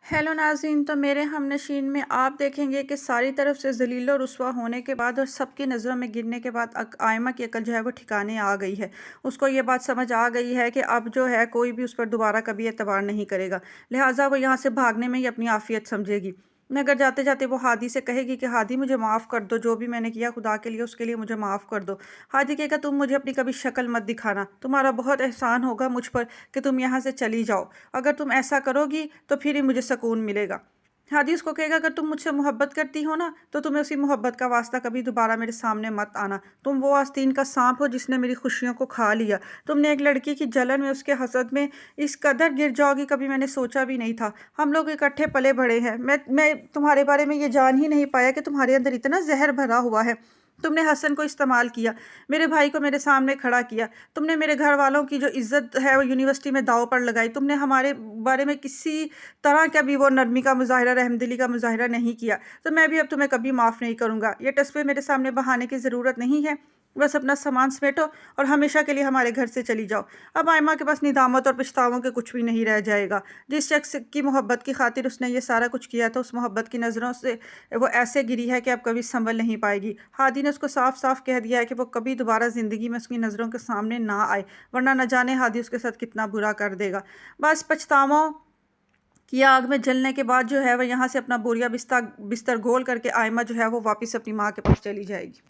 Hello नाज़रीन। तो मेरे हमनशीन में आप देखेंगे कि सारी तरफ से ज़लील और रुस्वा होने के बाद और सबकी नज़रों में गिरने के बाद आयमा की अकल जो है वो ठिकाने आ गई है। उसको ये बात समझ आ गई है कि अब जो है कोई भी उस पर दोबारा कभी एतबार नहीं करेगा, लिहाजा वो यहाँ से भागने में ही अपनी आफियत समझेगी। मगर जाते जाते वो हादी से कहेगी कि हादी मुझे माफ़ कर दो, जो भी मैंने किया खुदा के लिए उसके लिए मुझे माफ़ कर दो। हादी कहेगा तुम मुझे अपनी कभी शक्ल मत दिखाना, तुम्हारा बहुत एहसान होगा मुझ पर कि तुम यहाँ से चली जाओ। अगर तुम ऐसा करोगी तो फिर ही मुझे सुकून मिलेगा। हादी उसको कहेगा अगर तुम मुझसे मोहब्बत करती हो ना तो तुम्हें उसी मोहब्बत का वास्ता कभी दोबारा मेरे सामने मत आना। तुम वो आस्तीन का सांप हो जिसने मेरी खुशियों को खा लिया। तुमने एक लड़की की जलन में, उसके हसद में इस कदर गिर जाओगी कभी मैंने सोचा भी नहीं था। हम लोग इकट्ठे पले बड़े हैं। मैं तुम्हारे बारे में ये जान ही नहीं पाया कि तुम्हारे अंदर इतना जहर भरा हुआ है। तुमने हसन को इस्तेमाल किया, मेरे भाई को मेरे सामने खड़ा किया। तुमने मेरे घर वालों की जो इज्जत है वो यूनिवर्सिटी में दांव पर लगाई। तुमने हमारे बारे में किसी तरह का भी वो नरमी का मुजाहिरा, रहमदिली का मुजाहिरा नहीं किया। तो मैं भी अब तुम्हें कभी माफ़ नहीं करूँगा। ये तस्वीर मेरे सामने बहाने की ज़रूरत नहीं है। बस अपना सामान समेटो और हमेशा के लिए हमारे घर से चली जाओ। अब आयमा के पास निदामत और पछतावों के कुछ भी नहीं रह जाएगा। जिस शख्स की मोहब्बत की खातिर उसने ये सारा कुछ किया था, उस मोहब्बत की नज़रों से वो ऐसे गिरी है कि अब कभी संभल नहीं पाएगी। हादी ने उसको साफ साफ कह दिया है कि वो कभी दोबारा ज़िंदगी में उसकी नज़रों के सामने ना आए, वरना न जाने हादी उसके साथ कितना बुरा कर देगा। बस पछतावों की आग में जलने के बाद जो है वह यहाँ से अपना बोरिया बिस्तर गोल करके आयमा जो है वो वापस अपनी माँ के पास चली जाएगी।